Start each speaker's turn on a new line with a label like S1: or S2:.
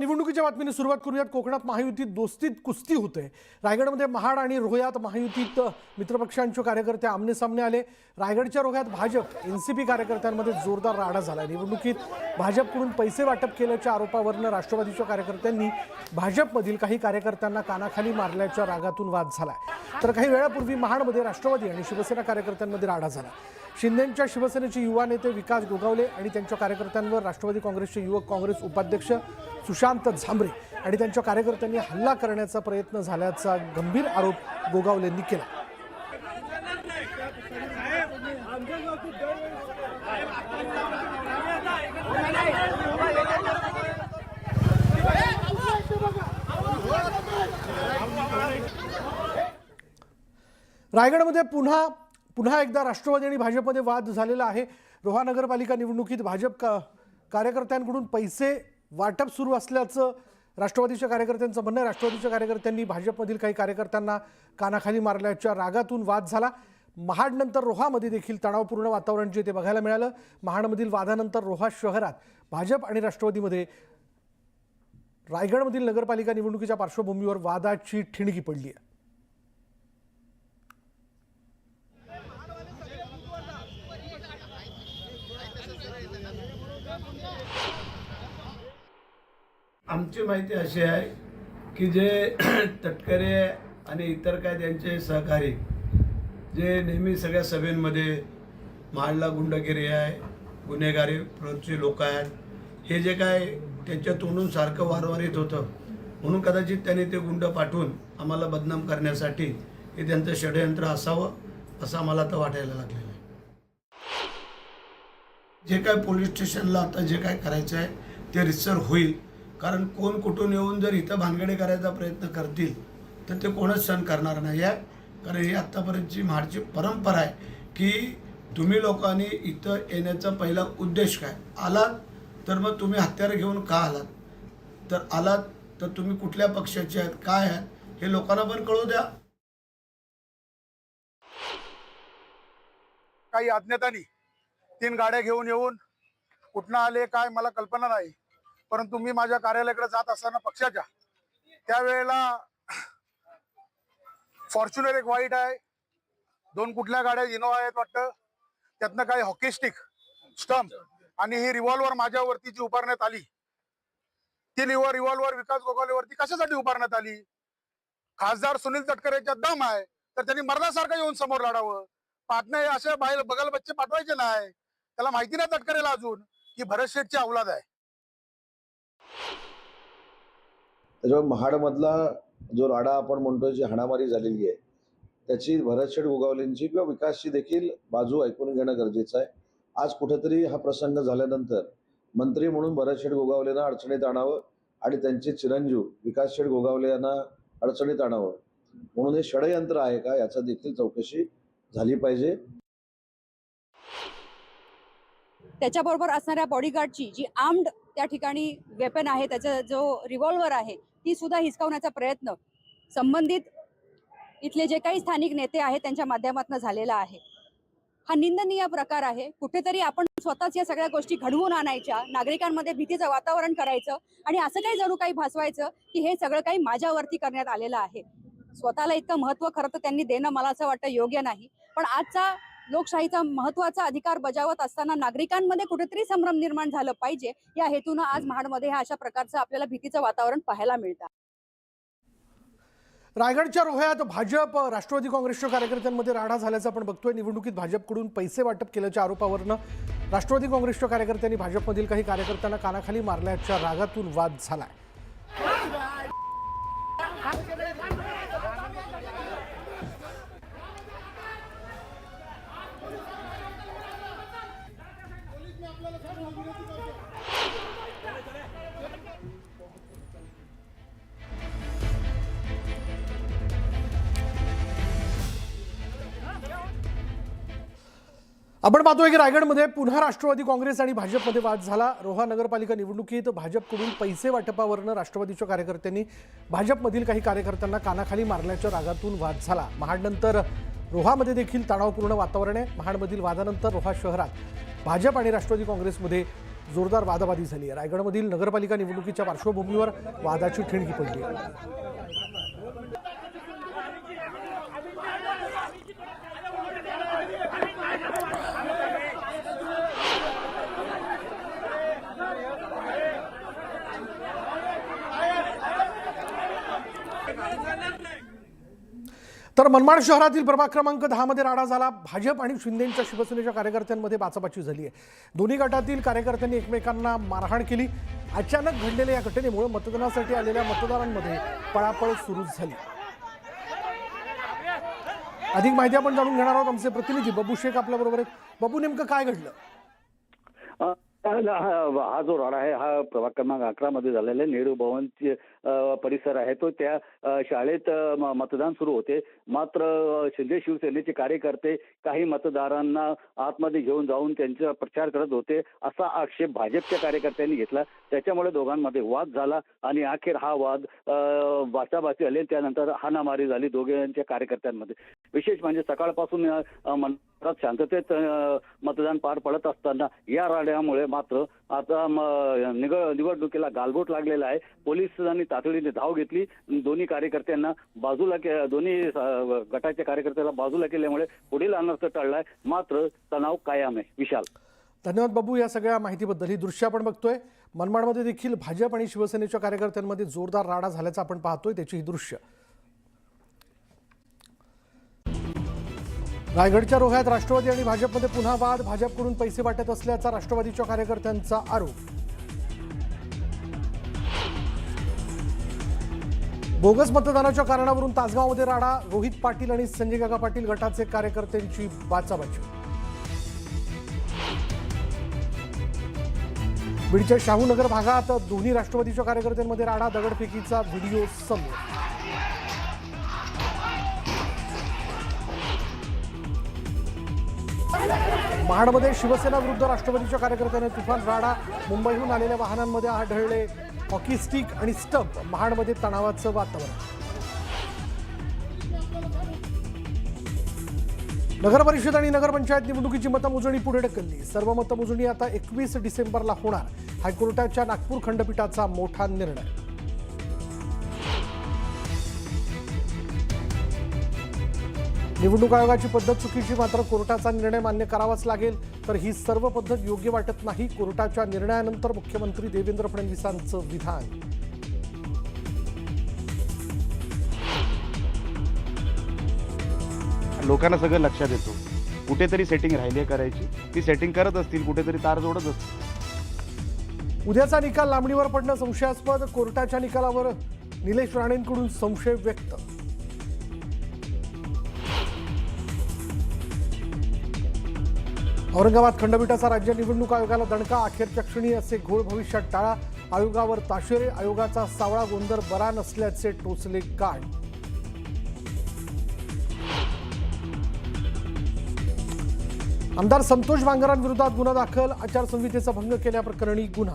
S1: निवडणुकीच्या बातमीने सुरुवात करूयात। कोकणात महायुतीत दोस्तीत कुस्ती होते। रायगडमध्ये महाड आणि रोह्यात महायुतीत मित्रपक्षांचे कार्यकर्ते आमने-सामने आले। रायगडच्या रोह्यात भाजप एनसीपी कार्यकर्त्यांमध्ये जोरदार राडा झाला। निवडणुकीत भाजपकडून पैसे वाटप केल्याच्या आरोपावरून राष्ट्रवादीच्या कार्यकर्त्यांनी भाजपमधील काही कार्यकर्त्यांना कानाखाली मारल्याच्या रागातून वाद झाला। तर काही वेळापूर्वी महाडमध्ये राष्ट्रवादी आणि शिवसेना कार्यकर्त्यांमध्ये राडा झाला। शिंदेंच्या शिवसेनेचे युवा नेते विकास गोगावले आणि त्यांच्या कार्यकर्त्यांवर राष्ट्रवादी काँग्रेसचे युवक काँग्रेस उपाध्यक्ष सुशांत झांबरे आणि त्यांच्या कार्यकर्त्यांनी हल्ला करण्याचा प्रयत्न झाल्याचा गंभीर आरोप गोगावलेंनी केला। रायगडमध्ये पुन्हा एकदा राष्ट्रवादी आणि भाजपमध्ये वाद झालेला आहे। रोहा नगरपालिका निवडणुकीत भाजप कार्यकर्त्यांकडून पैसे वाटप सुरू असल्याचं राष्ट्रवादीच्या कार्यकर्त्यांचं म्हणणं आहे। राष्ट्रवादीच्या कार्यकर्त्यांनी भाजपमधील काही कार्यकर्त्यांना कानाखाली मारल्याच्या रागातून वाद झाला। महाडनंतर रोहामध्ये देखील तणावपूर्ण वातावरण जे ते बघायला मिळालं। महाडमधील वादानंतर रोहा शहरात भाजप आणि राष्ट्रवादीमध्ये रायगडमधील नगरपालिका निवडणुकीच्या पार्श्वभूमीवर वादाची ठिणगी पडली आहे।
S2: आमची माहिती अशी आहे की जे तटकरे आणि इतर काय त्यांचे सहकारी जे नेहमी सगळ्या सभेंमध्ये महाडला गुंडगिरी आहे, गुन्हेगारी प्रवृत्तीचे लोक आहेत, हे जे काय त्यांच्या तोंडून सारखं वारंवार येत होतं, म्हणून कदाचित त्यांनी ते गुंड पाठवून आम्हाला बदनाम करण्यासाठी हे त्यांचं षडयंत्र असावं असं आम्हाला आता वाटायला लागलेलं आहे। जे काय पोलीस स्टेशनला आता जे काय करायचं आहे ते रितसर होईल, कारण कोण कुठून येऊन जर इथं भानगडे करायचा प्रयत्न करतील तर ते कोणच सहन करणार नाही आहे। कारण ही आत्तापर्यंतची महाडची परंपरा आहे की तुम्ही लोकांनी इथं येण्याचा पहिला उद्देश काय, आलात तर मग तुम्ही हत्यारं घेऊन का आलात, तर आलात तर तुम्ही कुठल्या पक्षाचे आहेत, काय आहेत हे लोकांना पण कळू द्या।
S3: काही अज्ञातांनी 3 गाड्या घेऊन येऊन कुठनं आले काय मला कल्पना नाही, परंतु मी माझ्या कार्यालयाकडे जात असताना पक्षाच्या त्यावेळेला फॉर्च्युनर एक वाईट आहे, 2 कुठल्या गाड्या इनोवा आहेत वाटतं, त्यातनं काही हॉकी स्टिक स्टंप आणि ही रिव्हॉल्वर माझ्यावरती जी उभारण्यात आली, ती रिव्हॉल्वर विकास गोगावलेवरती कशासाठी उभारण्यात आली? खासदार सुनील तटकरेच्या दम आहे तर त्यांनी मर्दासारखं येऊन समोर लढावं, पाटणे असे बाहेर बगल बच्चे पाठवायचे नाही। त्याला माहिती नाही तटकरेला अजून की भरत शेठची औलाद आहे।
S4: त्याच्यावर महाडमधला जो राडा आपण म्हणतोय, जी हाणामारी झालेली आहे, त्याची भरत शेठ गोगावलेंची किंवा विकासची देखील बाजू ऐकून घेणं गरजेचं आहे। आज कुठेतरी हा प्रसंग झाल्यानंतर मंत्री म्हणून भरत शेठ गोगावलेंना अडचणीत आणावं आणि त्यांचे चिरंजीव विकास शेठ गोगावले यांना अडचणीत आणावं, म्हणून हे षडयंत्र आहे का याचा देखील चौकशी झाली पाहिजे।
S5: त्याच्याबरोबर असणाऱ्या बॉडीगार्डची जी आर्म्ड त्या ठिकाणी वेपन आहे, त्याचा जो रिव्हॉल्वर आहे, ती सुद्धा हिसकावण्याचा प्रयत्न संबंधित इथले जे काही स्थानिक नेते आहेत त्यांच्या माध्यमातून झालेला आहे। हा निंदनीय प्रकार आहे। कुठेतरी आपण स्वतःच या सगळ्या गोष्टी घडवून आणायच्या, नागरिकांमध्ये भीतीचं वातावरण करायचं आणि असं काही जणू काही भासवायचं की हे सगळं काही माझ्यावरती करण्यात आलेलं आहे। स्वतःला इतकं महत्त्व खरं तर त्यांनी देणं मला असं वाटतं योग्य नाही, पण आजचा लोकशाहीचा महत्त्वाचा अधिकार बजावत असताना नागरिकांमध्ये कुठेतरी संभ्रम निर्माण झालं पाहिजे, या हेतून आज महाडमध्ये हा अशा प्रकारचं आपल्याला भीतीचं वातावरण पाहायला मिळतं।
S1: रायगडच्या रोह्यात भाजप राष्ट्रवादी काँग्रेसच्या कार्यकर्त्यांमध्ये राडा झाल्याचं आपण बघतोय। निवडणुकीत भाजपकडून पैसे वाटप केल्याच्या आरोपावरून राष्ट्रवादी काँग्रेसच्या कार्यकर्त्यांनी भाजपमधील काही कार्यकर्त्यांना कानाखाली मारल्याच्या रागातून वाद झालाय। आपण पाहतोय की रायगडमध्ये पुन्हा राष्ट्रवादी काँग्रेस आणि भाजपमध्ये वाद झाला। रोहा नगरपालिका निवडणुकीत भाजपकडून पैसे वाटपावरून राष्ट्रवादीच्या कार्यकर्त्यांनी भाजपमधील काही कार्यकर्त्यांना कानाखाली मारल्याच्या रागातून वाद झाला। महाडनंतर रोहामध्ये देखील तणावपूर्ण वातावरण आहे। महाडमधील वादानंतर रोहा शहरात भाजप आणि राष्ट्रवादी काँग्रेसमध्ये जोरदार वादावादी झाली आहे. रायगडमधील नगरपालिका निवडणुकीच्या पार्श्वभूमीवर वादाची ठिणगी पडली आहे. तर मनमाड शहरातील प्रभाग क्रमांक 10 मध्ये राडा झाला. भाजप आणि शिंदेच्या शिवसेनेच्या कार्यकर्त्यांमध्ये बाचाबाची झाली आहे. दोन्ही गटातील कार्यकर्त्यांनी एकमेकांना मारहाण केली. अचानक घडलेल्या या घटनेमुळे मतदानासाठी आलेल्या मतदारांमध्ये पळापळ सुरू झाली. अधिक माहिती आपण जाणून घेणार आहोत. आमचे प्रतिनिधी बबू शेख आपल्या बरोबर आहेत. बबू, नेमकं काय घडलं?
S6: हा जो राडा आहे हा प्रभाग क्रमांक 11 मध्ये झालेला आहे. नेहरू भवनचे परिसर आहे तो त्या शाळेत मतदान सुरू होते. मात्र शिंदे शिवसेनेचे कार्यकर्ते काही मतदारांना आतमध्ये घेऊन जाऊन त्यांचा प्रचार करत होते असा आक्षेप भाजपच्या कार्यकर्त्यांनी घेतला. त्याच्यामुळे दोघांमध्ये वाद झाला आणि अखेर हा वाद बाचाबाची आली. त्यानंतर हाणामारी झाली दोघांच्या कार्यकर्त्यांमध्ये. विशेष म्हणजे सकाळपासून मनात शांततेत मतदान पार पडत असताना या राड्यामुळे मात्र आता निवडणुकीला गालबोट लागलेला आहे. पोलिसांनी तातडीने धाव घेतली. दोन्ही कार्यकर्त्यांना दोन्ही गटाच्या कार्यकर्त्याला बाजूला केल्यामुळे पुढील अनर्थ टळलाय. मात्र तणाव कायम आहे. विशाल,
S1: धन्यवाद बबू या सगळ्या माहितीबद्दल. ही दृश्य आपण बघतोय. मनमाडमध्ये देखील भाजप आणि शिवसेनेच्या कार्यकर्त्यांमध्ये जोरदार राडा झाल्याचं आपण पाहतोय. त्याची ही दृश्य. रायगडच्या रोह्यात राष्ट्रवादी आणि भाजपमध्ये पुन्हा वाद. भाजपकडून पैसे वाटत असल्याचा राष्ट्रवादीच्या कार्यकर्त्यांचा आरोप. बोगस मतदानाच्या कारणावरून तासगावमध्ये राडा. रोहित पाटील आणि संजय काका पाटील गटाचे कार्यकर्त्यांची बाचाबाची. बीडच्या शाहूनगर भागात दोन्ही राष्ट्रवादीच्या कार्यकर्त्यांमध्ये राडा. दगडफेकीचा व्हिडिओ समोर. महाडमध्ये शिवसेना विरुद्ध राष्ट्रवादीच्या कार्यकर्त्यांना तुफान राडा. मुंबईहून आलेल्या वाहनांमध्ये आढळले हॉकी स्टिक आणि स्टंप. महाडमध्ये तणावाचं वातावरण. नगरपरिषद आणि नगरपंचायत निवडणुकीची मतमोजणी पुढे ढकलली. सर्व मतमोजणी आता 21 डिसेंबरला होणार. हायकोर्टाच्या नागपूर खंडपीठाचा मोठा निर्णय. निवडणूक आयोगाची पद्धत चुकीची, मात्र कोर्टाचा निर्णय मान्य करावाच लागेल. तर ही सर्व पद्धत योग्य वाटत नाही. कोर्टाच्या निर्णयानंतर मुख्यमंत्री देवेंद्र फडणवीसांचं विधान.
S7: लोकांना सगळं लक्षात येतो. कुठेतरी सेटिंग राहिली करायची, ती सेटिंग करत असतील, कुठेतरी तार जोडत असतील.
S1: उद्याचा निकाल लांबणीवर पडणं संशयास्पद. कोर्टाच्या निकालावर निलेश राणेंकडून संशय व्यक्त. औरंगाबाद खंडपीठाचा राज्य निवडणूक आयोगाला दणका. अखेरच्या क्षणी असे घोळ भविष्यात टाळा. आयोगावर ताशेरे. आयोगाचा सावळा गोंधळ बरा नसल्याचे टोचले काढ. आमदार संतोष बांगरांविरोधात गुन्हा दाखल. आचारसंहितेचा भंग केल्याप्रकरणी गुन्हा.